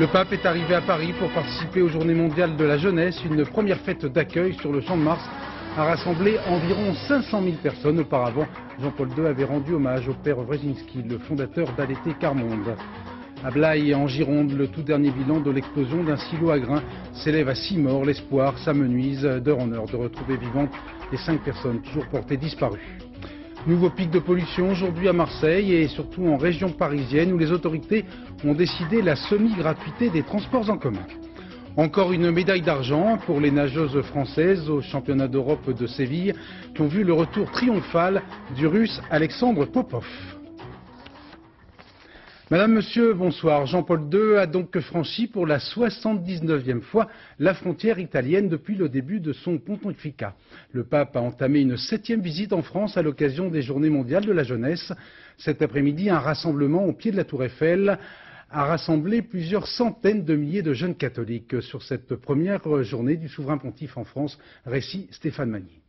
Le pape est arrivé à Paris pour participer aux Journées mondiales de la jeunesse. Une première fête d'accueil sur le Champ de Mars a rassemblé environ 500 000 personnes. Auparavant, Jean-Paul II avait rendu hommage au père Wresinski, le fondateur d'Alleté Carmonde. À Blaye, en Gironde, le tout dernier bilan de l'explosion d'un silo à grains s'élève à 6 morts. L'espoir s'amenuise d'heure en heure de retrouver vivantes les 5 personnes toujours portées disparues. Nouveau pic de pollution aujourd'hui à Marseille et surtout en région parisienne où les autorités ont décidé la semi-gratuité des transports en commun. Encore une médaille d'argent pour les nageuses françaises au championnat d'Europe de Séville qui ont vu le retour triomphal du russe Alexandre Popov. Madame, Monsieur, bonsoir. Jean-Paul II a donc franchi pour la 79e fois la frontière italienne depuis le début de son pontificat. Le pape a entamé une 7e visite en France à l'occasion des Journées mondiales de la jeunesse. Cet après-midi, un rassemblement au pied de la Tour Eiffel a rassemblé plusieurs centaines de milliers de jeunes catholiques sur cette première journée du souverain pontife en France. Récit Stéphane Magny.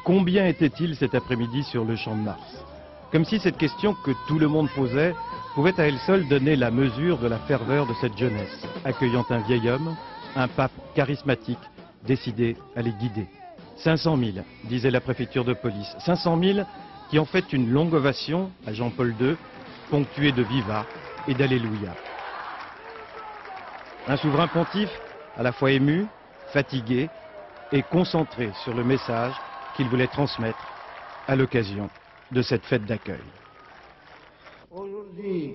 Combien était-il cet après-midi sur le Champ de Mars? Comme si cette question que tout le monde posait pouvait à elle seule donner la mesure de la ferveur de cette jeunesse, accueillant un vieil homme, un pape charismatique, décidé à les guider. 500 000, disait la préfecture de police. 500 000 qui ont fait une longue ovation à Jean-Paul II, ponctuée de vivas et d'alléluia. Un souverain pontife à la fois ému, fatigué et concentré sur le message qu'il voulait transmettre à l'occasion de cette fête d'accueil. Aujourd'hui,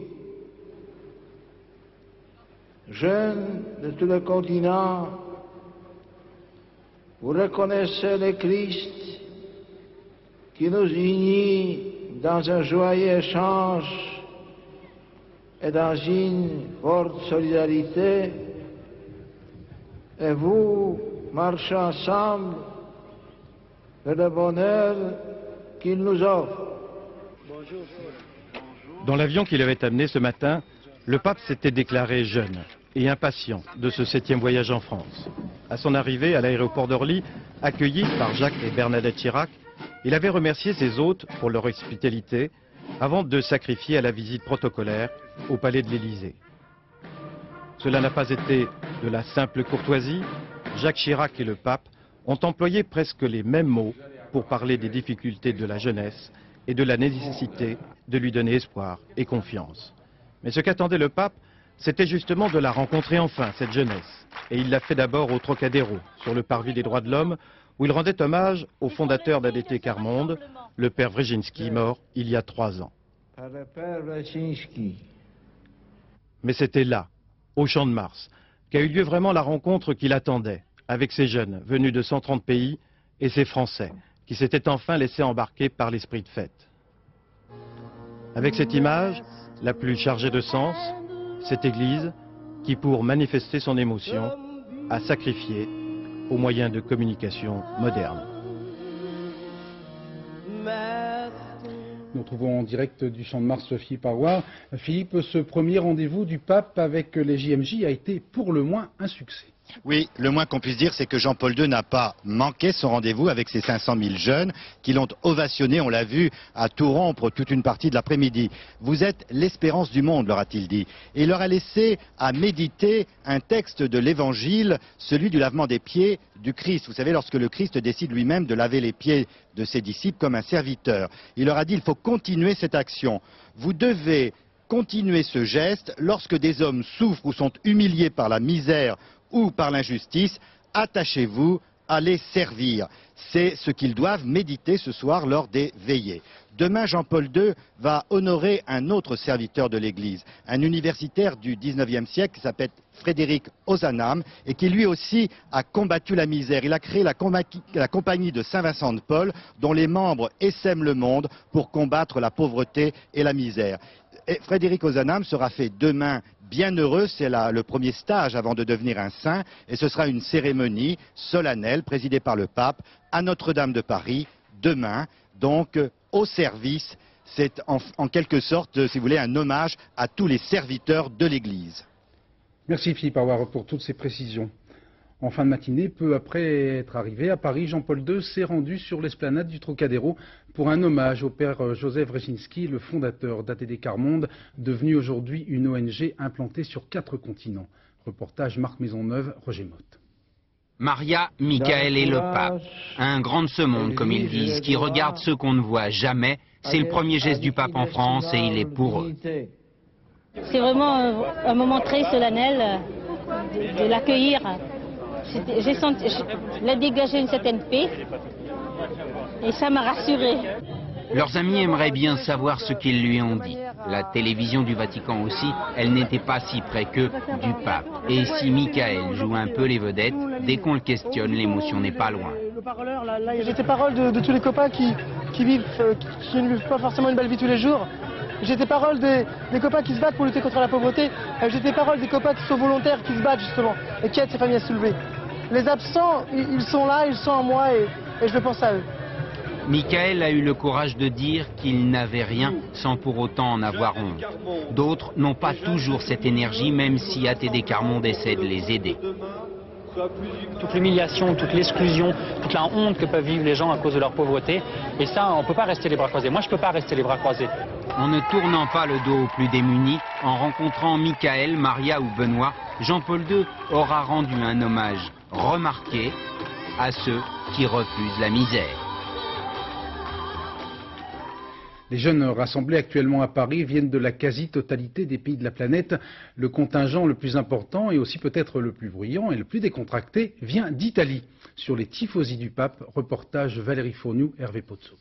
jeunes de tout le continent, vous reconnaissez le Christ qui nous unit dans un joyeux échange et dans une forte solidarité, et vous marchez ensemble vers le bonheur qu'il nous offre. Dans l'avion qu'il avait amené ce matin, le pape s'était déclaré jeune et impatient de ce 7e voyage en France. À son arrivée à l'aéroport d'Orly, accueilli par Jacques et Bernadette Chirac, il avait remercié ses hôtes pour leur hospitalité avant de sacrifier à la visite protocolaire au palais de l'Élysée. Cela n'a pas été de la simple courtoisie. Jacques Chirac et le pape ont employé presque les mêmes mots pour parler des difficultés de la jeunesse et de la nécessité de lui donner espoir et confiance. Mais ce qu'attendait le pape, c'était justement de la rencontrer enfin, cette jeunesse. Et il l'a fait d'abord au Trocadéro, sur le parvis des droits de l'homme, où il rendait hommage au fondateur d'Alleté Carmonde, le père Wresinski, mort il y a 3 ans. Par le père Wresinski. Mais c'était là, au Champ de Mars, qu'a eu lieu vraiment la rencontre qu'il attendait, avec ces jeunes venus de 130 pays et ces Français qui s'étaient enfin laissés embarquer par l'esprit de fête. Avec cette image, la plus chargée de sens, cette église qui, pour manifester son émotion, a sacrifié aux moyens de communication modernes. Nous retrouvons en direct du Champ de Mars Philippe Arouard. Philippe, ce premier rendez-vous du pape avec les JMJ a été pour le moins un succès. Oui, le moins qu'on puisse dire, c'est que Jean-Paul II n'a pas manqué son rendez-vous avec ces 500 000 jeunes qui l'ont ovationné, on l'a vu, à tout rompre toute une partie de l'après-midi. Vous êtes l'espérance du monde, leur a-t-il dit. Et il leur a laissé à méditer un texte de l'Évangile, celui du lavement des pieds du Christ. Vous savez, lorsque le Christ décide lui-même de laver les pieds de ses disciples comme un serviteur, il leur a dit, il faut continuer cette action. Vous devez continuer ce geste lorsque des hommes souffrent ou sont humiliés par la misère ou par l'injustice, attachez-vous à les servir. C'est ce qu'ils doivent méditer ce soir lors des veillées. Demain, Jean-Paul II va honorer un autre serviteur de l'Église, un universitaire du 19e siècle qui s'appelle Frédéric Ozanam et qui lui aussi a combattu la misère. Il a créé la compagnie de Saint-Vincent de Paul dont les membres essaiment le monde pour combattre la pauvreté et la misère. Et Frédéric Ozanam sera fait demain bienheureux, c'est le premier stage avant de devenir un saint, et ce sera une cérémonie solennelle présidée par le pape à Notre-Dame de Paris, demain, donc au service. C'est en quelque sorte, si vous voulez, un hommage à tous les serviteurs de l'Église. Merci Philippe Arouard pour toutes ces précisions. En fin de matinée, peu après être arrivé à Paris, Jean-Paul II s'est rendu sur l'esplanade du Trocadéro pour un hommage au père Joseph Wresinski, le fondateur d'ATD Quart Monde, devenu aujourd'hui une ONG implantée sur 4 continents. Reportage Marc Maisonneuve, Roger Motte. Maria, Michael et le pape, un grand de ce monde comme ils disent, qui regarde ceux qu'on ne voit jamais. C'est le premier geste du pape en France et il est pour eux. C'est vraiment un moment très solennel de l'accueillir. Il a dégagé une certaine paix et ça m'a rassurée. Leurs amis aimeraient bien savoir ce qu'ils lui ont dit. La télévision du Vatican aussi, elle n'était pas si près qu'eux du pape. Et si Michael joue un peu les vedettes, dès qu'on le questionne, l'émotion n'est pas loin. Le paroleur, là, j'ai des paroles de tous les copains qui ne vivent pas forcément une belle vie tous les jours. J'ai des paroles des copains qui se battent pour lutter contre la pauvreté. J'ai des paroles des copains qui sont volontaires, qui se battent justement, et qui aident ces familles à se soulever. Les absents, ils sont là, ils sont en moi, et je pense à eux. Michael a eu le courage de dire qu'il n'avait rien sans pour autant en avoir honte. D'autres n'ont pas toujours cette énergie, même si ATD Quart Monde essaie de les aider. Toute l'humiliation, toute l'exclusion, toute la honte que peuvent vivre les gens à cause de leur pauvreté. Et ça, on ne peut pas rester les bras croisés. Moi, je ne peux pas rester les bras croisés. En ne tournant pas le dos aux plus démunis, en rencontrant Michael, Maria ou Benoît, Jean-Paul II aura rendu un hommage remarqué à ceux qui refusent la misère. Les jeunes rassemblés actuellement à Paris viennent de la quasi-totalité des pays de la planète. Le contingent le plus important et aussi peut-être le plus bruyant et le plus décontracté vient d'Italie. Sur les tifosi du pape, reportage Valérie Fourniou, Hervé Pozzo.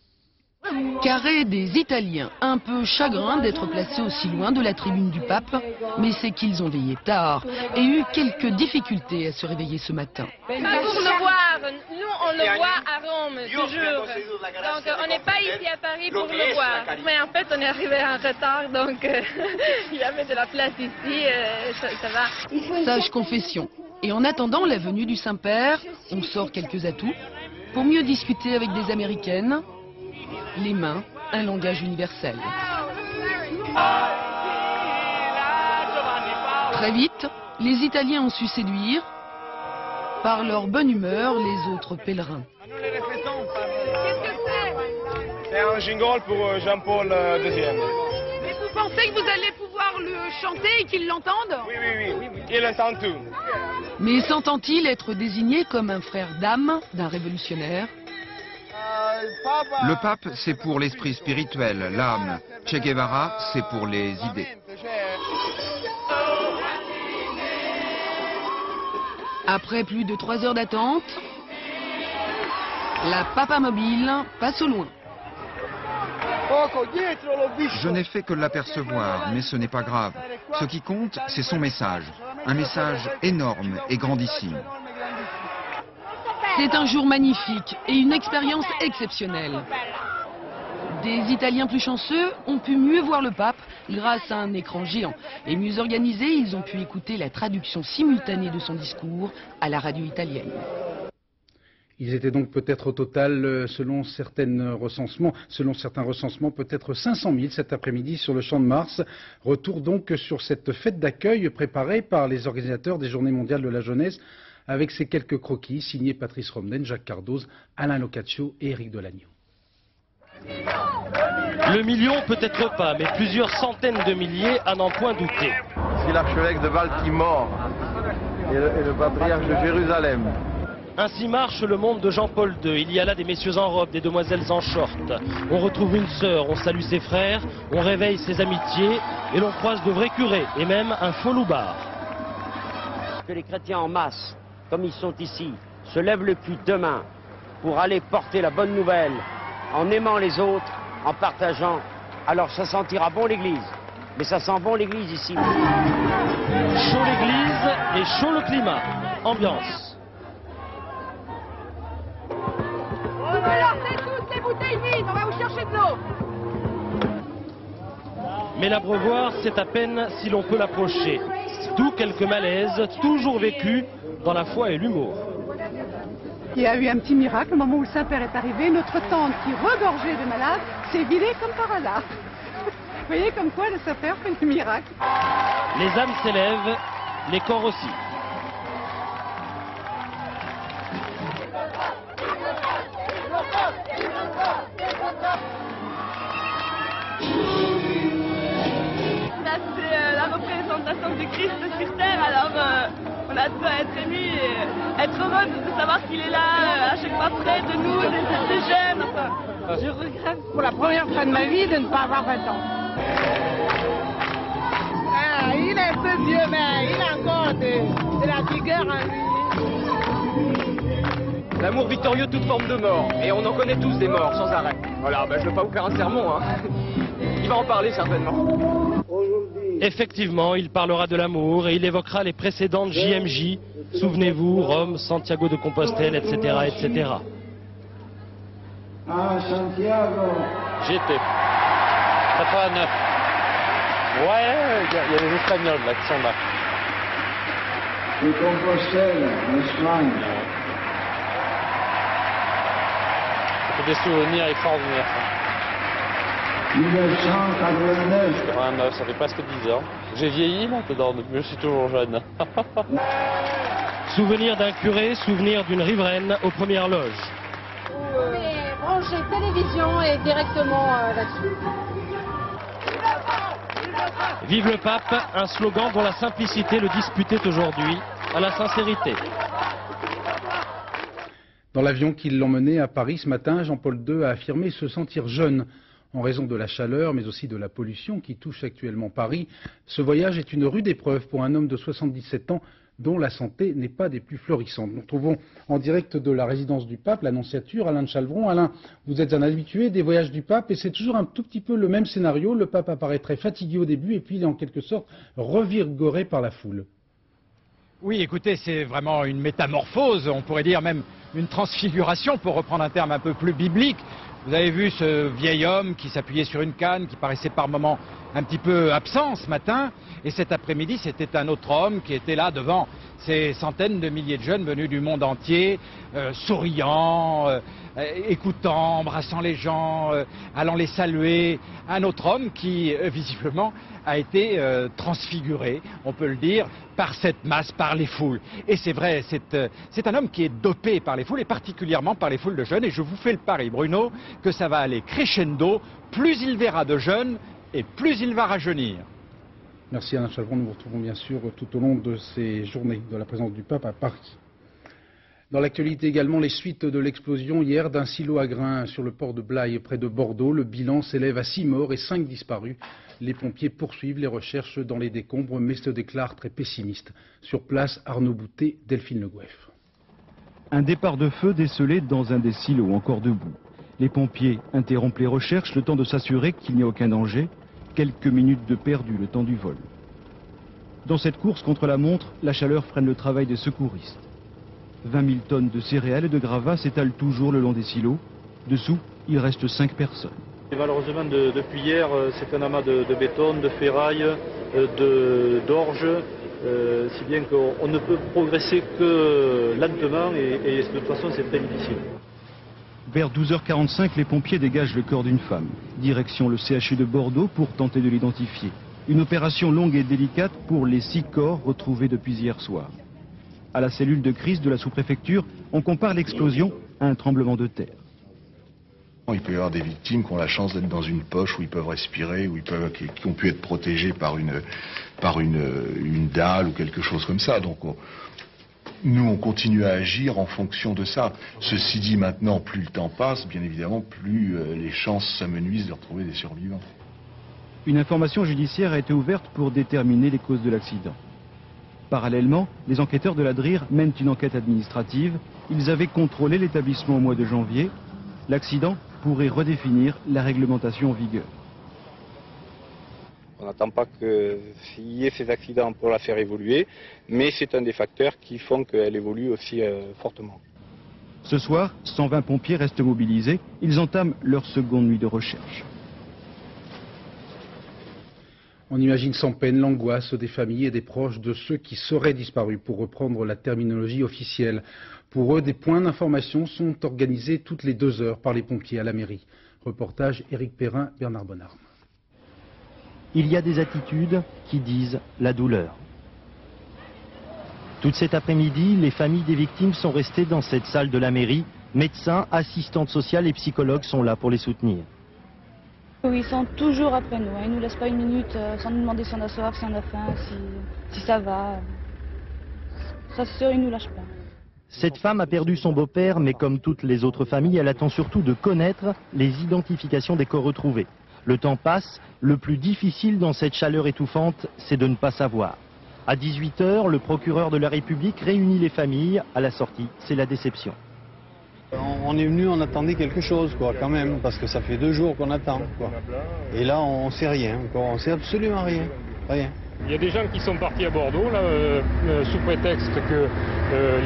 Carré des Italiens, un peu chagrins d'être placés aussi loin de la tribune du pape, mais c'est qu'ils ont veillé tard et eu quelques difficultés à se réveiller ce matin. Pour le voir, nous on le voit à Rome toujours, donc on n'est pas ici à Paris pour le voir, mais en fait on est arrivé en retard, donc il y avait de la place ici, ça va. Sage confession. Et en attendant la venue du Saint-Père, on sort quelques atouts pour mieux discuter avec des Américaines. Les mains, un langage universel. Très vite, les Italiens ont su séduire, par leur bonne humeur, les autres pèlerins. C'est un jingle pour Jean-Paul II. Mais vous pensez que vous allez pouvoir le chanter et qu'ils l'entendent? Oui, ils entendent tout. Mais s'entend-il être désigné comme un frère d'âme d'un révolutionnaire? Le pape, c'est pour l'esprit spirituel, l'âme. Che Guevara, c'est pour les idées. Après plus de 3 heures d'attente, la Papa Mobile passe au loin. Je n'ai fait que l'apercevoir, mais ce n'est pas grave. Ce qui compte, c'est son message. Un message énorme et grandissime. C'est un jour magnifique et une expérience exceptionnelle. Des Italiens plus chanceux ont pu mieux voir le pape grâce à un écran géant. Et mieux organisés, ils ont pu écouter la traduction simultanée de son discours à la radio italienne. Ils étaient donc peut-être au total, selon certains recensements, peut-être 500 000 cet après-midi sur le Champ de Mars. Retour donc sur cette fête d'accueil préparée par les organisateurs des Journées mondiales de la jeunesse, avec ces quelques croquis signés Patrice Romden, Jacques Cardoz, Alain Locaccio et Éric Delagneau. Le million peut-être pas, mais plusieurs centaines de milliers à n'en point douter. C'est l'archevêque de Baltimore et le patriarche de Jérusalem. Ainsi marche le monde de Jean-Paul II. Il y a là des messieurs en robe, des demoiselles en short. On retrouve une sœur, on salue ses frères, on réveille ses amitiés et l'on croise de vrais curés et même un faux loupard. Que les chrétiens en masse, comme ils sont ici, se lèvent le cul demain pour aller porter la bonne nouvelle en aimant les autres, en partageant, alors ça sentira bon l'église. Mais ça sent bon l'église ici. Chaud l'église et chaud le climat. Ambiance. Sortez toutes les bouteilles vides, on va vous chercher de l'eau. Mais l'abreuvoir, c'est à peine si l'on peut l'approcher. D'où quelques malaises, toujours vécus dans la foi et l'humour. Il y a eu un petit miracle, au moment où le Saint-Père est arrivé, notre tente qui regorgeait de malades s'est vidée comme par hasard. Vous voyez comme quoi le Saint-Père fait des miracles. Les âmes s'élèvent, les corps aussi. être ému et être heureux de savoir qu'il est là, à chaque fois près de nous, des jeunes. Enfin. Je regrette pour la première fois de ma vie de ne pas avoir 20 ans. Ah, il est un peu vieux, mais il a encore de la vigueur en lui. L'amour victorieux toute forme de mort. Et on en connaît tous des morts, sans arrêt. Voilà, je ne veux pas vous faire un sermon, hein. Il va en parler certainement. Effectivement, il parlera de l'amour et il évoquera les précédentes JMJ. Souvenez-vous, Rome, Santiago de Compostelle, etc., etc. Ah, Santiago. J'étais. 89. Ouais, il y a des Espagnols là qui sont là. De Compostelle, en Espagne. C'est des souvenirs extraordinaires. 1989. 89, ça fait presque 10 ans. J'ai vieilli maintenant, mais je suis toujours jeune. Souvenir d'un curé, souvenir d'une riveraine aux premières loges. Mais branchez télévision et directement là-dessus. Vive le pape, un slogan dont la simplicité le disputait aujourd'hui à la sincérité. Dans l'avion qui l'emmenait à Paris ce matin, Jean-Paul II a affirmé se sentir jeune. En raison de la chaleur, mais aussi de la pollution qui touche actuellement Paris, ce voyage est une rude épreuve pour un homme de 77 ans dont la santé n'est pas des plus florissantes. Nous retrouvons en direct de la résidence du pape, l'Annonciature, Alain de Chalvron. Alain, vous êtes un habitué des voyages du pape et c'est toujours un tout petit peu le même scénario. Le pape apparaît très fatigué au début et puis il est en quelque sorte revigoré par la foule. Oui, écoutez, c'est vraiment une métamorphose, on pourrait dire même une transfiguration, pour reprendre un terme un peu plus biblique. Vous avez vu ce vieil homme qui s'appuyait sur une canne, qui paraissait par moments un petit peu absent ce matin. Et cet après-midi, c'était un autre homme qui était là devant ces centaines de milliers de jeunes venus du monde entier, souriant, écoutant, embrassant les gens, allant les saluer. Un autre homme qui, visiblement, a été transfiguré, on peut le dire, par cette masse, par les foules. Et c'est vrai, c'est un homme qui est dopé par les foules, et particulièrement par les foules de jeunes. Et je vous fais le pari, Bruno, que ça va aller crescendo. Plus il verra de jeunes, et plus il va rajeunir. Merci Alain Chalvron, nous vous retrouvons bien sûr tout au long de ces journées de la présence du pape à Paris. Dans l'actualité également, les suites de l'explosion hier d'un silo à grains sur le port de Blaye près de Bordeaux. Le bilan s'élève à 6 morts et 5 disparus. Les pompiers poursuivent les recherches dans les décombres mais se déclarent très pessimistes. Sur place, Arnaud Boutet, Delphine Le Goeff. Un départ de feu décelé dans un des silos encore debout. Les pompiers interrompent les recherches le temps de s'assurer qu'il n'y a aucun danger. Quelques minutes de perdu le temps du vol. Dans cette course contre la montre, la chaleur freine le travail des secouristes. 20 000 tonnes de céréales et de gravats s'étalent toujours le long des silos. Dessous, il reste 5 personnes. Et malheureusement, depuis hier, c'est un amas de béton, de ferraille, d'orge, si bien qu'on ne peut progresser que lentement et de toute façon, c'est très difficile. Vers 12h45, les pompiers dégagent le corps d'une femme. Direction le CHU de Bordeaux pour tenter de l'identifier. Une opération longue et délicate pour les 6 corps retrouvés depuis hier soir. À la cellule de crise de la sous-préfecture, on compare l'explosion à un tremblement de terre. Il peut y avoir des victimes qui ont la chance d'être dans une poche où ils peuvent respirer, qui ont pu être protégés par une dalle ou quelque chose comme ça. Donc nous, on continue à agir en fonction de ça. Ceci dit, maintenant, plus le temps passe, bien évidemment, plus les chances s'amenuisent de retrouver des survivants. Une information judiciaire a été ouverte pour déterminer les causes de l'accident. Parallèlement, les enquêteurs de la DRIR mènent une enquête administrative. Ils avaient contrôlé l'établissement au mois de janvier. L'accident pourrait redéfinir la réglementation en vigueur. On n'attend pas qu'il y ait ces accidents pour la faire évoluer, mais c'est un des facteurs qui font qu'elle évolue aussi fortement. Ce soir, 120 pompiers restent mobilisés. Ils entament leur seconde nuit de recherche. On imagine sans peine l'angoisse des familles et des proches de ceux qui seraient disparus, pour reprendre la terminologie officielle. Pour eux, des points d'information sont organisés toutes les 2 heures par les pompiers à la mairie. Reportage Éric Perrin, Bernard Bonnard. Il y a des attitudes qui disent la douleur. Toute cet après-midi, les familles des victimes sont restées dans cette salle de la mairie. Médecins, assistantes sociales et psychologues sont là pour les soutenir. Oui, ils sont toujours après nous. Ils ne nous laissent pas une minute sans nous demander si on a soif, si on a faim, si ça va. sa sœur, il ne nous lâche pas. Cette femme a perdu son beau-père, mais comme toutes les autres familles, elle attend surtout de connaître les identifications des corps retrouvés. Le temps passe, le plus difficile dans cette chaleur étouffante, c'est de ne pas savoir. À 18 h, le procureur de la République réunit les familles. À la sortie, c'est la déception. On est venu, on attendait quelque chose, quoi, quand même, parce que ça fait 2 jours qu'on attend, quoi. Et là, on sait rien, quoi. On sait absolument rien. Rien. Il y a des gens qui sont partis à Bordeaux, là, sous prétexte que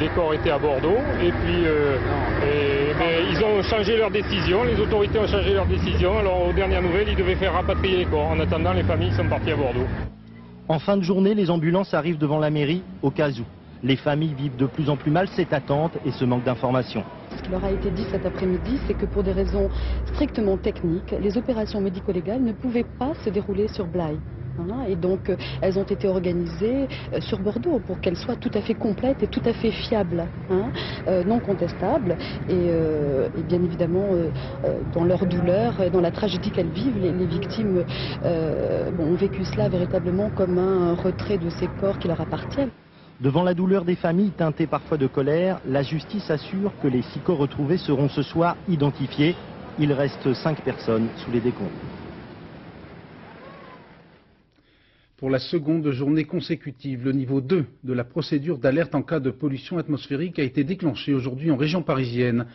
les corps étaient à Bordeaux, et puis ils ont changé leur décision, les autorités ont changé leur décision, alors aux dernières nouvelles, ils devaient faire rapatrier les corps. En attendant, les familles sont parties à Bordeaux. En fin de journée, les ambulances arrivent devant la mairie, au cas où. Les familles vivent de plus en plus mal cette attente et ce manque d'informations. Ce qui leur a été dit cet après-midi, c'est que pour des raisons strictement techniques, les opérations médico-légales ne pouvaient pas se dérouler sur Blaye. Et donc, elles ont été organisées sur Bordeaux pour qu'elles soient tout à fait complètes et tout à fait fiables, non contestables. Et bien évidemment, dans leur douleur, dans la tragédie qu'elles vivent, les victimes ont vécu cela véritablement comme un retrait de ces corps qui leur appartiennent. Devant la douleur des familles teintées parfois de colère, la justice assure que les 6 corps retrouvés seront ce soir identifiés. Il reste 5 personnes sous les décombres. Pour la seconde journée consécutive, le niveau 2 de la procédure d'alerte en cas de pollution atmosphérique a été déclenché aujourd'hui en région parisienne.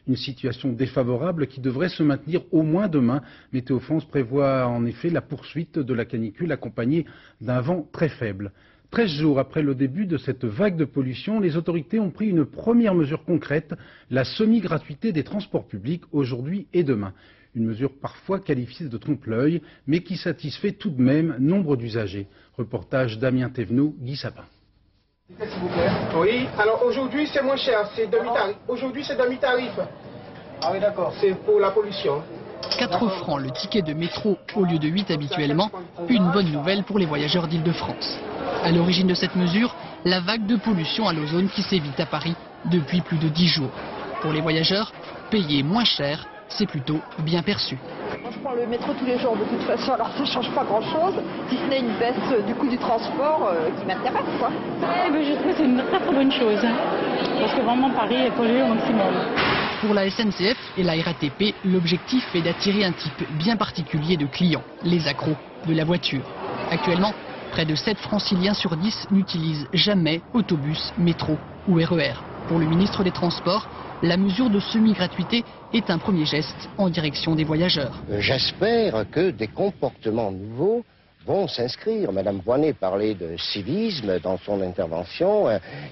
Une situation défavorable qui devrait se maintenir au moins demain. Météo France prévoit en effet la poursuite de la canicule accompagnée d'un vent très faible. 13 jours après le début de cette vague de pollution, les autorités ont pris une première mesure concrète, la semi-gratuité des transports publics aujourd'hui et demain. Une mesure parfois qualifiée de trompe-l'œil, mais qui satisfait tout de même nombre d'usagers. Reportage Damien Thévenot, Guy Sapin. S'il vous plaît. Oui, alors aujourd'hui c'est moins cher, c'est demi-tarif. Aujourd'hui c'est demi-tarif. Ah oui, d'accord. C'est pour la pollution. 4 francs le ticket de métro au lieu de 8 habituellement, une bonne nouvelle pour les voyageurs d'Île-de-France. À l'origine de cette mesure, la vague de pollution à l'ozone qui sévit à Paris depuis plus de 10 jours. Pour les voyageurs, payer moins cher, c'est plutôt bien perçu. Moi, je prends le métro tous les jours de toute façon, alors ça ne change pas grand-chose, si ce n'est une baisse du coût du transport qui m'intéresse, quoi. Eh ben, je trouve que c'est une très très bonne chose, parce que vraiment Paris est pollué au maximum. Pour la SNCF et la RATP, l'objectif est d'attirer un type bien particulier de clients, les accros de la voiture. Actuellement, près de 7 franciliens sur 10 n'utilisent jamais autobus, métro ou RER. Pour le ministre des Transports, la mesure de semi-gratuité est un premier geste en direction des voyageurs. J'espère que des comportements nouveaux vont s'inscrire. Madame Voynet parlait de civisme dans son intervention.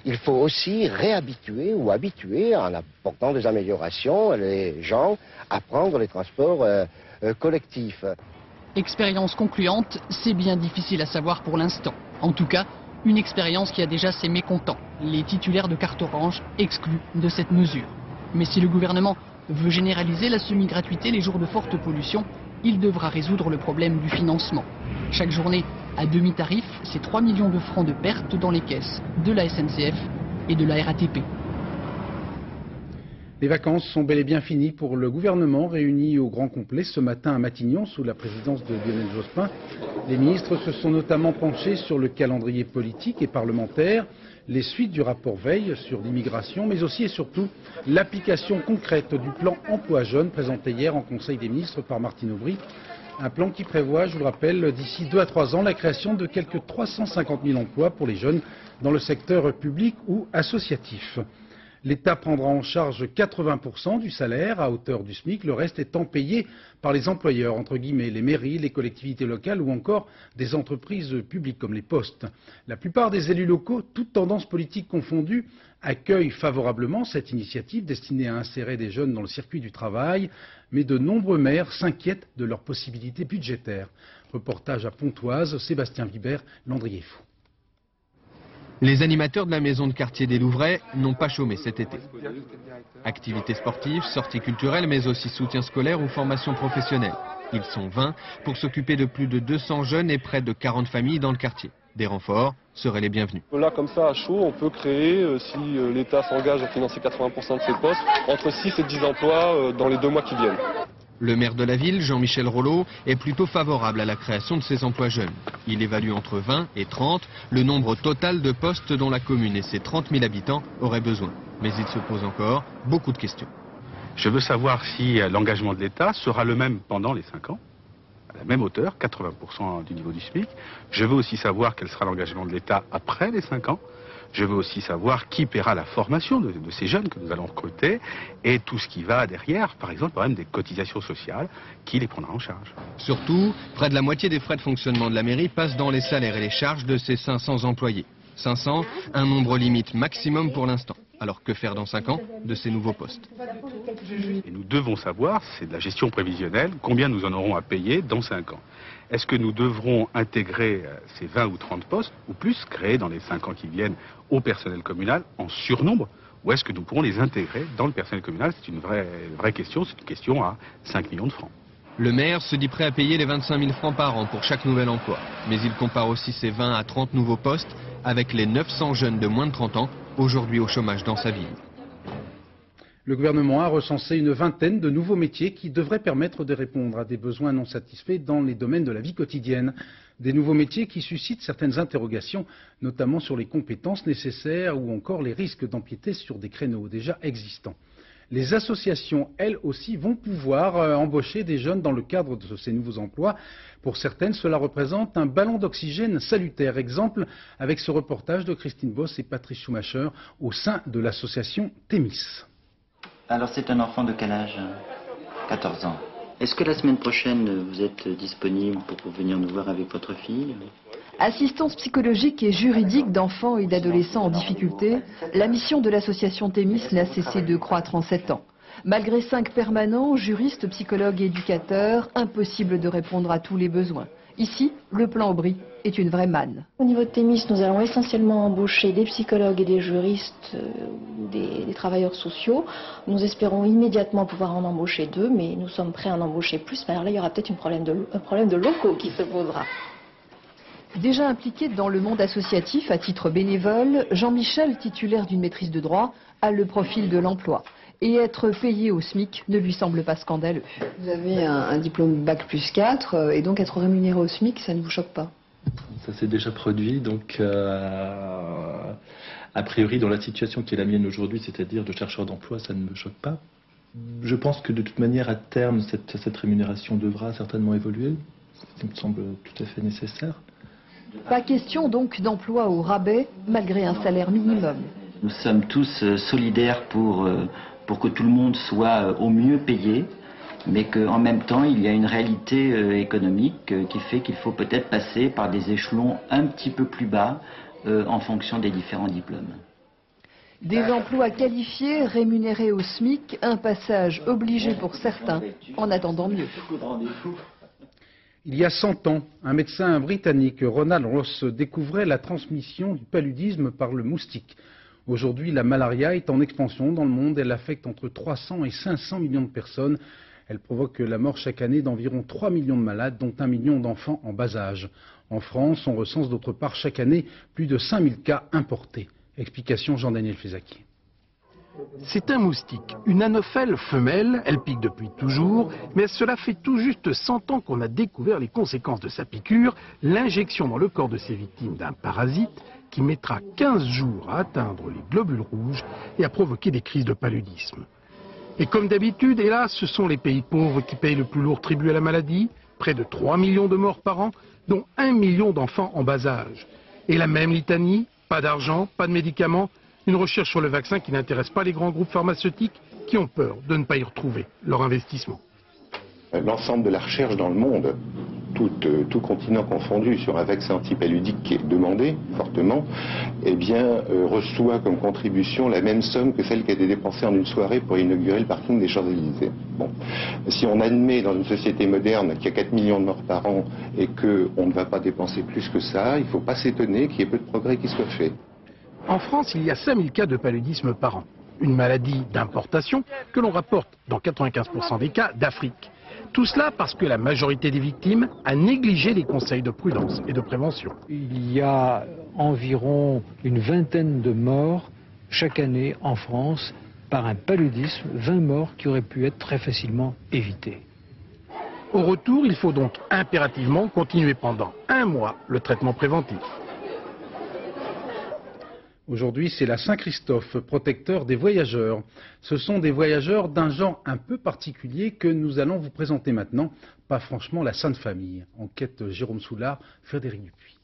Il faut aussi réhabituer ou habituer, en apportant des améliorations, les gens à prendre les transports collectifs. Expérience concluante, c'est bien difficile à savoir pour l'instant. En tout cas, une expérience qui a déjà ses mécontents. Les titulaires de carte orange exclus de cette mesure. Mais si le gouvernement veut généraliser la semi-gratuité les jours de forte pollution, il devra résoudre le problème du financement. Chaque journée, à demi-tarif, c'est 3 millions de francs de pertes dans les caisses de la SNCF et de la RATP. Les vacances sont bel et bien finies pour le gouvernement réuni au grand complet ce matin à Matignon sous la présidence de Lionel Jospin. Les ministres se sont notamment penchés sur le calendrier politique et parlementaire, les suites du rapport Veil sur l'immigration, mais aussi et surtout l'application concrète du plan emploi jeune présenté hier en Conseil des ministres par Martine Aubry. Un plan qui prévoit, je vous le rappelle, d'ici 2 à 3 ans, la création de quelques 350 000 emplois pour les jeunes dans le secteur public ou associatif. L'État prendra en charge 80% du salaire à hauteur du SMIC, le reste étant payé par les employeurs, entre guillemets, les mairies, les collectivités locales ou encore des entreprises publiques comme les postes. La plupart des élus locaux, toutes tendances politiques confondues, accueillent favorablement cette initiative destinée à insérer des jeunes dans le circuit du travail, mais de nombreux maires s'inquiètent de leurs possibilités budgétaires. Reportage à Pontoise, Sébastien Vibert, Landrier Fou. Les animateurs de la maison de quartier des Louvrais n'ont pas chômé cet été. Activités sportives, sorties culturelles, mais aussi soutien scolaire ou formation professionnelle. Ils sont 20 pour s'occuper de plus de 200 jeunes et près de 40 familles dans le quartier. Des renforts seraient les bienvenus. Là, comme ça, à chaud, on peut créer, si l'État s'engage à financer 80% de ces postes, entre 6 et 10 emplois dans les 2 mois qui viennent. Le maire de la ville, Jean-Michel Rollo, est plutôt favorable à la création de ces emplois jeunes. Il évalue entre 20 et 30 le nombre total de postes dont la commune et ses 30 000 habitants auraient besoin. Mais il se pose encore beaucoup de questions. Je veux savoir si l'engagement de l'État sera le même pendant les 5 ans, à la même hauteur, 80% du niveau du SMIC. Je veux aussi savoir quel sera l'engagement de l'État après les 5 ans. Je veux aussi savoir qui paiera la formation de ces jeunes que nous allons recruter et tout ce qui va derrière, par exemple, par des cotisations sociales, qui les prendra en charge. Surtout, près de la moitié des frais de fonctionnement de la mairie passent dans les salaires et les charges de ces 500 employés. 500, un nombre limite maximum pour l'instant. Alors que faire dans 5 ans de ces nouveaux postes? Et nous devons savoir, c'est de la gestion prévisionnelle, combien nous en aurons à payer dans 5 ans. Est-ce que nous devrons intégrer ces 20 ou 30 postes, ou plus, créés dans les 5 ans qui viennent au personnel communal en surnombre, ou est-ce que nous pourrons les intégrer dans le personnel communal? C'est une vraie question, c'est une question à 5 millions de francs. Le maire se dit prêt à payer les 25 000 francs par an pour chaque nouvel emploi. Mais il compare aussi ces 20 à 30 nouveaux postes avec les 900 jeunes de moins de 30 ans, aujourd'hui au chômage dans sa ville. Le gouvernement a recensé une vingtaine de nouveaux métiers qui devraient permettre de répondre à des besoins non satisfaits dans les domaines de la vie quotidienne. Des nouveaux métiers qui suscitent certaines interrogations, notamment sur les compétences nécessaires ou encore les risques d'empiéter sur des créneaux déjà existants. Les associations, elles aussi, vont pouvoir embaucher des jeunes dans le cadre de ces nouveaux emplois. Pour certaines, cela représente un ballon d'oxygène salutaire. Exemple avec ce reportage de Christine Boss et Patrice Schumacher au sein de l'association Thémis. Alors c'est un enfant de quel âge? 14 ans. Est-ce que la semaine prochaine vous êtes disponible pour venir nous voir avec votre fille? Assistance psychologique et juridique d'enfants et d'adolescents en difficulté, la mission de l'association Thémis n'a cessé de croître en 7 ans. Malgré 5 permanents, juristes, psychologues et éducateurs, impossible de répondre à tous les besoins. Ici, le plan Aubry est une vraie manne. Au niveau de Thémis, nous allons essentiellement embaucher des psychologues et des juristes, des travailleurs sociaux. Nous espérons immédiatement pouvoir en embaucher 2, mais nous sommes prêts à en embaucher plus. Mais alors là, il y aura peut-être un problème de locaux qui se posera. Déjà impliqué dans le monde associatif à titre bénévole, Jean-Michel, titulaire d'une maîtrise de droit, a le profil de l'emploi. Et être payé au SMIC ne lui semble pas scandaleux. Vous avez un diplôme Bac plus 4, et donc être rémunéré au SMIC, ça ne vous choque pas? Ça s'est déjà produit, donc a priori dans la situation qui est la mienne aujourd'hui, c'est-à-dire de chercheur d'emploi, ça ne me choque pas. Je pense que de toute manière, à terme, cette rémunération devra certainement évoluer. Ça me semble tout à fait nécessaire. Pas question donc d'emploi au rabais, malgré un salaire minimum. Nous sommes tous solidaires pour que tout le monde soit au mieux payé, mais qu'en même temps, il y a une réalité économique qui fait qu'il faut peut-être passer par des échelons un petit peu plus bas en fonction des différents diplômes. Des emplois qualifiés, rémunérés au SMIC, un passage obligé pour certains, en attendant mieux. Il y a 100 ans, un médecin britannique, Ronald Ross, découvrait la transmission du paludisme par le moustique. Aujourd'hui, la malaria est en expansion dans le monde. Elle affecte entre 300 et 500 millions de personnes. Elle provoque la mort chaque année d'environ 3 millions de malades, dont 1 million d'enfants en bas âge. En France, on recense d'autre part chaque année plus de 5000 cas importés. Explication Jean-Daniel Fezaki. C'est un moustique, une anophèle femelle, elle pique depuis toujours, mais cela fait tout juste 100 ans qu'on a découvert les conséquences de sa piqûre, l'injection dans le corps de ses victimes d'un parasite qui mettra 15 jours à atteindre les globules rouges et à provoquer des crises de paludisme. Et comme d'habitude, hélas, ce sont les pays pauvres qui payent le plus lourd tribut à la maladie, près de 3 millions de morts par an, dont 1 million d'enfants en bas âge. Et la même litanie, pas d'argent, pas de médicaments, une recherche sur le vaccin qui n'intéresse pas les grands groupes pharmaceutiques qui ont peur de ne pas y retrouver leur investissement. L'ensemble de la recherche dans le monde, tout continent confondu, sur un vaccin antipaludique qui est demandé fortement, eh bien, reçoit comme contribution la même somme que celle qui a été dépensée en une soirée pour inaugurer le parking des Champs-Élysées. Bon. Si on admet dans une société moderne qu'il y a 4 millions de morts par an et qu'on ne va pas dépenser plus que ça, il ne faut pas s'étonner qu'il y ait peu de progrès qui soient faits. En France, il y a 5000 cas de paludisme par an. Une maladie d'importation que l'on rapporte dans 95% des cas d'Afrique. Tout cela parce que la majorité des victimes a négligé les conseils de prudence et de prévention. Il y a environ une vingtaine de morts chaque année en France par un paludisme, 20 morts qui auraient pu être très facilement évitées. Au retour, il faut donc impérativement continuer pendant 1 mois le traitement préventif. Aujourd'hui, c'est la Saint-Christophe, protecteur des voyageurs. Ce sont des voyageurs d'un genre un peu particulier que nous allons vous présenter maintenant. Pas franchement la Sainte Famille. Enquête Jérôme Soulard, Frédéric Dupuis.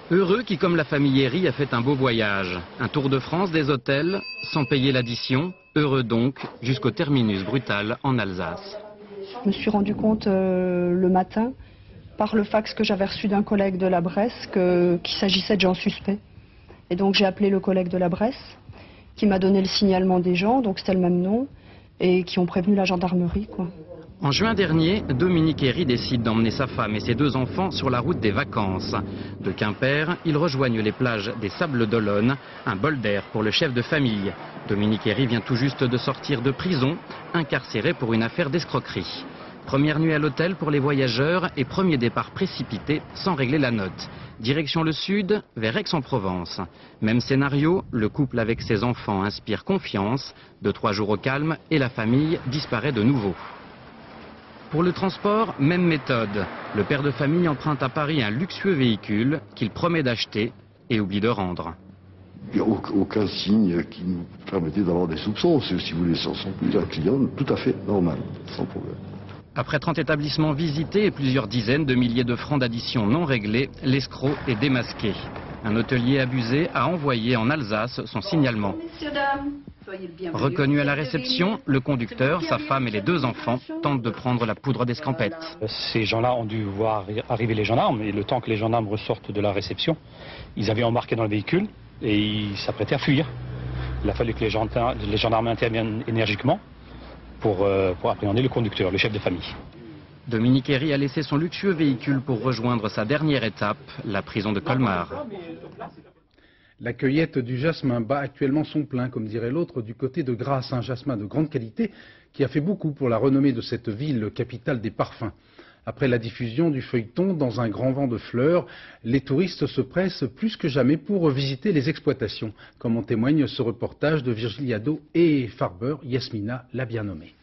Heureux qui, comme la famille Herry, a fait un beau voyage. Un tour de France des hôtels, sans payer l'addition. Heureux donc, jusqu'au terminus brutal en Alsace. Je me suis rendu compte le matin, par le fax que j'avais reçu d'un collègue de la Bresse, qu'il s'agissait de gens suspects. Et donc j'ai appelé le collègue de la Bresse, qui m'a donné le signalement des gens, donc c'était le même nom, et qui ont prévenu la gendarmerie, quoi. En juin dernier, Dominique Herry décide d'emmener sa femme et ses 2 enfants sur la route des vacances. De Quimper, ils rejoignent les plages des Sables d'Olonne, un bol d'air pour le chef de famille. Dominique Herry vient tout juste de sortir de prison, incarcéré pour une affaire d'escroquerie. Première nuit à l'hôtel pour les voyageurs et premier départ précipité sans régler la note. Direction le sud, vers Aix-en-Provence. Même scénario, le couple avec ses enfants inspire confiance. 2-3 jours au calme et la famille disparaît de nouveau. Pour le transport, même méthode. Le père de famille emprunte à Paris un luxueux véhicule qu'il promet d'acheter et oublie de rendre. Il n'y a aucun signe qui nous permettait d'avoir des soupçons. C'est, si vous voulez, sans plus un client tout à fait normal, sans problème. Après 30 établissements visités et plusieurs dizaines de milliers de francs d'addition non réglés, l'escroc est démasqué. Un hôtelier abusé a envoyé en Alsace son signalement. Reconnu à la réception, le conducteur, sa femme et les 2 enfants tentent de prendre la poudre d'escampette. Ces gens-là ont dû voir arriver les gendarmes et le temps que les gendarmes ressortent de la réception, ils avaient embarqué dans le véhicule et ils s'apprêtaient à fuir. Il a fallu que les gendarmes interviennent énergiquement pour appréhender le conducteur, le chef de famille. Dominique Herry a laissé son luxueux véhicule pour rejoindre sa dernière étape, la prison de Colmar. La cueillette du jasmin bat actuellement son plein, comme dirait l'autre, du côté de Grasse, un jasmin de grande qualité qui a fait beaucoup pour la renommée de cette ville, capitale des parfums. Après la diffusion du feuilleton dans un grand vent de fleurs, les touristes se pressent plus que jamais pour visiter les exploitations, comme en témoigne ce reportage de Virgilie Hadot et Farber, Yasmina l'a bien nommé.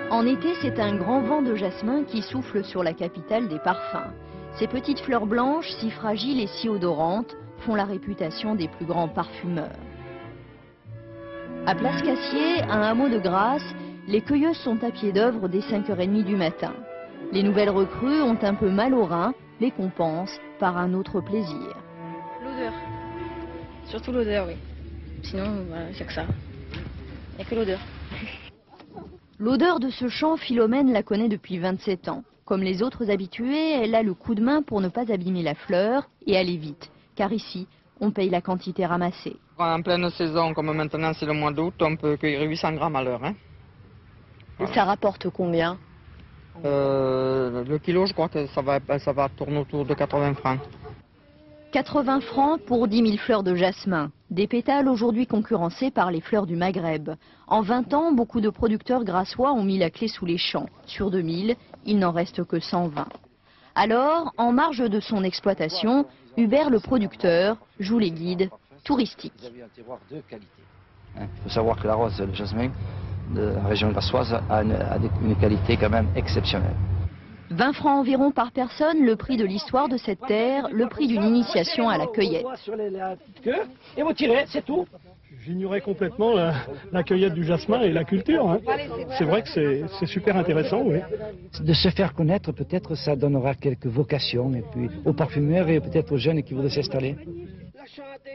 En été, c'est un grand vent de jasmin qui souffle sur la capitale des parfums. Ces petites fleurs blanches, si fragiles et si odorantes, font la réputation des plus grands parfumeurs. À Place Cassier, un hameau de Grasse, les cueilleuses sont à pied d'œuvre dès 5h30 du matin. Les nouvelles recrues ont un peu mal au rein, les compensent par un autre plaisir. L'odeur. Surtout l'odeur, oui. Sinon, c'est que ça. Il n'y a que l'odeur. L'odeur de ce champ, Philomène la connaît depuis 27 ans. Comme les autres habitués, elle a le coup de main pour ne pas abîmer la fleur et aller vite. Car ici, on paye la quantité ramassée. En pleine saison, comme maintenant c'est le mois d'août, on peut cueillir 800 grammes à l'heure. Hein. Et ça rapporte combien? Le kilo, je crois que ça va tourner autour de 80 francs. 80 francs pour 10 000 fleurs de jasmin. Des pétales aujourd'hui concurrencés par les fleurs du Maghreb. En 20 ans, beaucoup de producteurs grassois ont mis la clé sous les champs. Sur 2000, il n'en reste que 120. Alors, en marge de son exploitation, Hubert le producteur joue les guides touristiques. Il faut savoir que la rose de jasmin de la région grassoise a une qualité quand même exceptionnelle. 20 francs environ par personne, le prix de l'histoire de cette terre, le prix d'une initiation à la cueillette. Et vous tirez, c'est tout. J'ignorais complètement la cueillette du jasmin et la culture. Hein. C'est vrai que c'est super intéressant, oui. De se faire connaître, peut-être ça donnera quelques vocations, et puis aux parfumeurs et peut-être aux jeunes qui voudraient s'installer.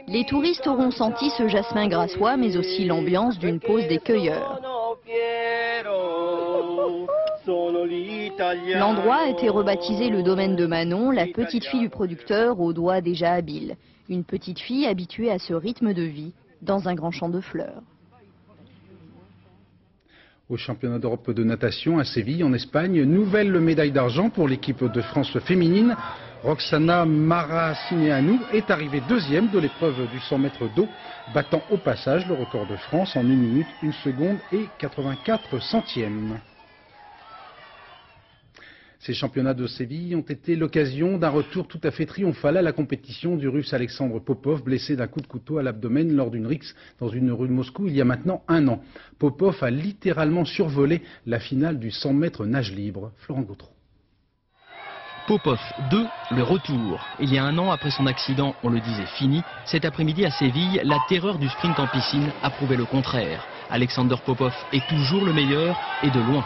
Les touristes auront senti ce jasmin grassois, mais aussi l'ambiance d'une pause des cueilleurs. L'endroit a été rebaptisé le domaine de Manon, la petite fille du producteur aux doigts déjà habiles. Une petite fille habituée à ce rythme de vie dans un grand champ de fleurs. Au championnat d'Europe de natation à Séville, en Espagne, nouvelle médaille d'argent pour l'équipe de France féminine. Roxana Maracineanu est arrivée deuxième de l'épreuve du 100 mètres d'eau, battant au passage le record de France en 1 minute, 1 seconde et 84 centièmes. Ces championnats de Séville ont été l'occasion d'un retour tout à fait triomphal à la compétition du Russe Alexandre Popov, blessé d'un coup de couteau à l'abdomen lors d'une rixe dans une rue de Moscou il y a maintenant 1 an. Popov a littéralement survolé la finale du 100 mètres nage libre. Florent Gautreau. Popov 2, le retour. Il y a 1 an, après son accident, on le disait fini. Cet après-midi à Séville, la terreur du sprint en piscine a prouvé le contraire. Alexander Popov est toujours le meilleur et de loin.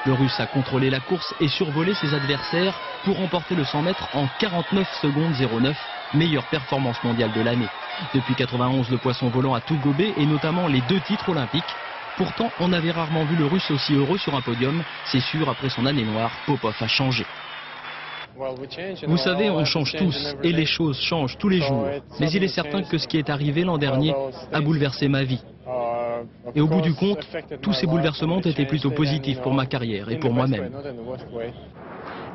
Le Russe a contrôlé la course et survolé ses adversaires pour remporter le 100 mètres en 49 secondes 09, meilleure performance mondiale de l'année. Depuis 91, le poisson volant a tout gobé et notamment les 2 titres olympiques. Pourtant, on avait rarement vu le Russe aussi heureux sur un podium. C'est sûr, après son année noire, Popov a changé. Vous savez, on change tous et les choses changent tous les jours. Mais il est certain que ce qui est arrivé l'an dernier a bouleversé ma vie. Et au bout du compte, tous ces bouleversements ont été plutôt positifs pour ma carrière et pour moi-même.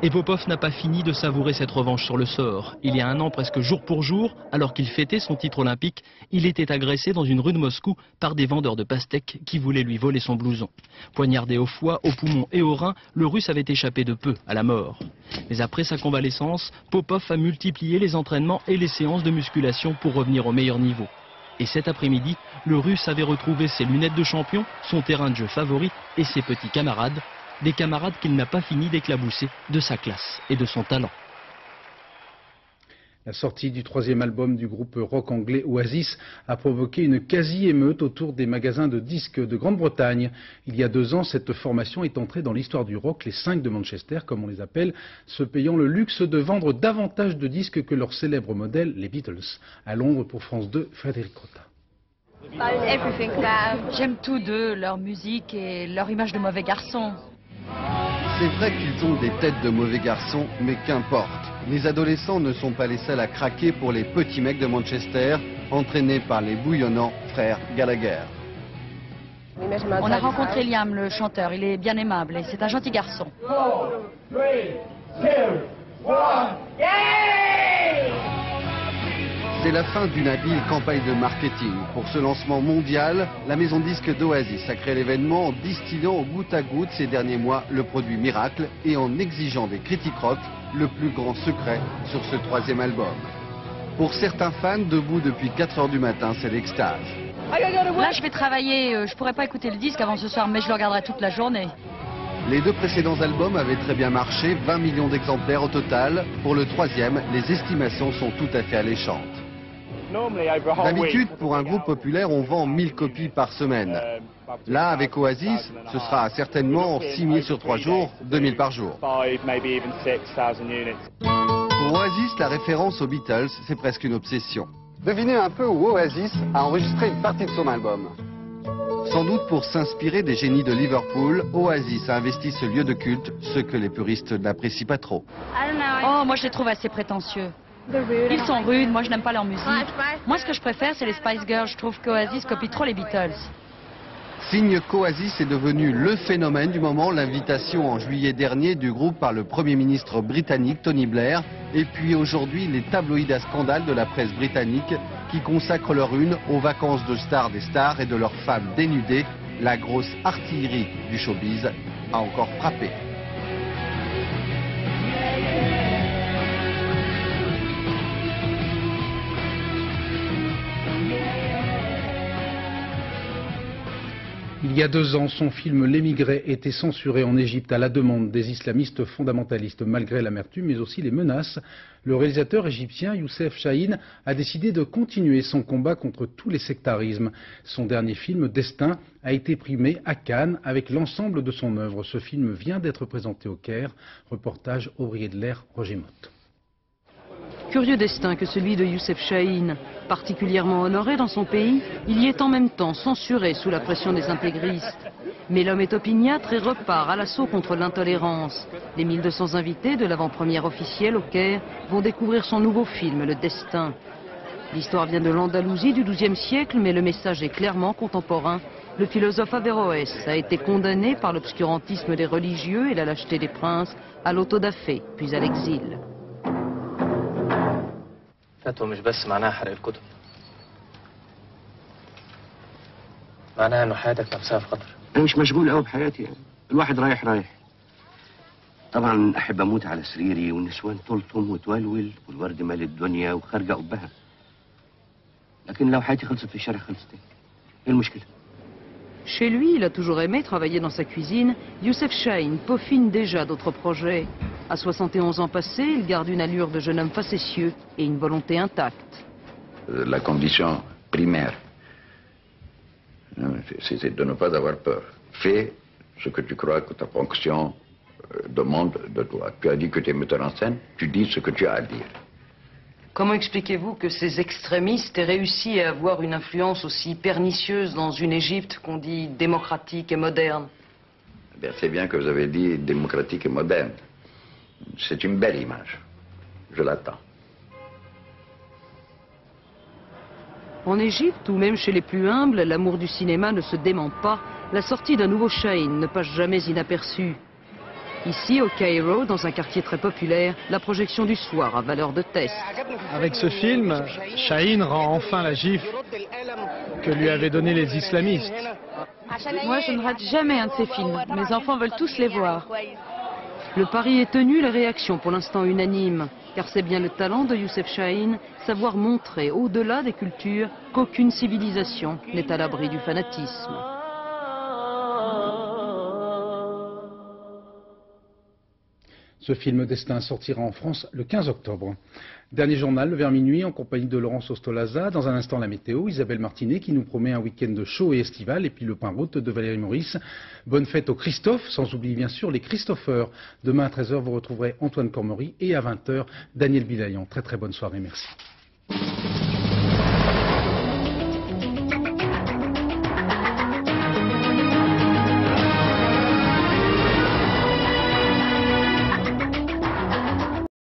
Et Popov n'a pas fini de savourer cette revanche sur le sort. Il y a 1 an, presque jour pour jour, alors qu'il fêtait son titre olympique, il était agressé dans une rue de Moscou par des vendeurs de pastèques qui voulaient lui voler son blouson. Poignardé au foie, au poumon et au rein, le Russe avait échappé de peu à la mort. Mais après sa convalescence, Popov a multiplié les entraînements et les séances de musculation pour revenir au meilleur niveau. Et cet après-midi, le Russe avait retrouvé ses lunettes de champion, son terrain de jeu favori et ses petits camarades. Des camarades qu'il n'a pas fini d'éclabousser de sa classe et de son talent. La sortie du 3e album du groupe rock anglais Oasis a provoqué une quasi-émeute autour des magasins de disques de Grande-Bretagne. Il y a 2 ans, cette formation est entrée dans l'histoire du rock, les 5 de Manchester, comme on les appelle, se payant le luxe de vendre davantage de disques que leur célèbre modèle, les Beatles. À Londres, pour France 2, Frédéric Crotta. J'aime tous deux, leur musique et leur image de mauvais garçons. C'est vrai qu'ils ont des têtes de mauvais garçons, mais qu'importe. Les adolescents ne sont pas les seuls à craquer pour les petits mecs de Manchester, entraînés par les bouillonnants frères Gallagher. On a rencontré Liam, le chanteur. Il est bien aimable et c'est un gentil garçon. 4, 3, 2, 1, yay! C'est la fin d'une habile campagne de marketing. Pour ce lancement mondial, la maison de disques d'Oasis a créé l'événement en distillant au goutte à goutte ces derniers mois le produit miracle et en exigeant des critiques rock le plus grand secret sur ce 3e album. Pour certains fans, debout depuis 4 heures du matin, c'est l'extase. Là, je vais travailler. Je pourrais pas écouter le disque avant ce soir, mais je le regarderai toute la journée. Les 2 précédents albums avaient très bien marché, 20 millions d'exemplaires au total. Pour le 3e, les estimations sont tout à fait alléchantes. D'habitude, pour un groupe populaire, on vend 1000 copies par semaine. Là, avec Oasis, ce sera certainement 6000 sur 3 jours, 2000 par jour. Pour Oasis, la référence aux Beatles, c'est presque une obsession. Devinez un peu où Oasis a enregistré une partie de son album. Sans doute pour s'inspirer des génies de Liverpool, Oasis a investi ce lieu de culte, ce que les puristes n'apprécient pas trop. Oh, moi je les trouve assez prétentieux. Ils sont rudes, moi je n'aime pas leur musique. Moi ce que je préfère c'est les Spice Girls, je trouve qu'Oasis copie trop les Beatles. Signe qu'Oasis est devenu le phénomène du moment, l'invitation en juillet dernier du groupe par le Premier ministre britannique Tony Blair, et puis aujourd'hui les tabloïds à scandale de la presse britannique qui consacrent leur une aux vacances de stars des stars et de leurs femmes dénudées. La grosse artillerie du showbiz a encore frappé. Il y a 2 ans, son film L'émigré était censuré en Égypte à la demande des islamistes fondamentalistes, malgré l'amertume mais aussi les menaces. Le réalisateur égyptien Youssef Chahine a décidé de continuer son combat contre tous les sectarismes. Son dernier film, Destin, a été primé à Cannes avec l'ensemble de son œuvre. Ce film vient d'être présenté au Caire. Reportage Ouvrier de l'air, Roger Motte. Curieux destin que celui de Youssef Chahine. Particulièrement honoré dans son pays, il y est en même temps censuré sous la pression des intégristes. Mais l'homme est opiniâtre et repart à l'assaut contre l'intolérance. Les 1200 invités de l'avant-première officielle au Caire vont découvrir son nouveau film, Le Destin. L'histoire vient de l'Andalousie du XIIe siècle, mais le message est clairement contemporain. Le philosophe Averroès a été condamné par l'obscurantisme des religieux et la lâcheté des princes à l'autodafé, puis à l'exil. فتوى مش بس معناها حرق الكتب معناها انه حياتك نفسها في خطر. انا مش مشغول قوي بحياتي يعني الواحد رايح طبعا احب اموت على سريري والنسوان تلطم وتولول والورد مال الدنيا وخارجه قبها. لكن لو حياتي خلصت في الشارع خلصت ايه المشكله؟ Chez lui, il a toujours aimé travailler dans sa cuisine. Youssef Chahine peaufine déjà d'autres projets. À 71 ans passés, il garde une allure de jeune homme facétieux et une volonté intacte. La condition primaire, c'est de ne pas avoir peur. Fais ce que tu crois que ta fonction demande de toi. Tu as dit que tu es metteur en scène, tu dis ce que tu as à dire. Comment expliquez-vous que ces extrémistes aient réussi à avoir une influence aussi pernicieuse dans une Égypte qu'on dit démocratique et moderne? C'est bien que vous avez dit démocratique et moderne. C'est une belle image. Je l'attends. En Égypte, ou même chez les plus humbles, l'amour du cinéma ne se dément pas. La sortie d'un nouveau Chahine ne passe jamais inaperçue. Ici, au Cairo, dans un quartier très populaire, la projection du soir a valeur de test. Avec ce film, Chahine rend enfin la gifle que lui avaient donnée les islamistes. Moi, je ne rate jamais un de ces films. Mes enfants veulent tous les voir. Le pari est tenu, la réaction pour l'instant unanime. Car c'est bien le talent de Youssef Chahine, savoir montrer au-delà des cultures qu'aucune civilisation n'est à l'abri du fanatisme. Ce film Destin sortira en France le 15 octobre. Dernier journal, vers minuit, en compagnie de Laurence Ostolaza. Dans un instant, la météo, Isabelle Martinet qui nous promet un week-end chaud et estival. Et puis le pain route de Valérie Maurice. Bonne fête aux Christophe, sans oublier bien sûr les Christopheurs. Demain à 13h, vous retrouverez Antoine Cormery et à 20h, Daniel Bilayan. Très très bonne soirée, merci.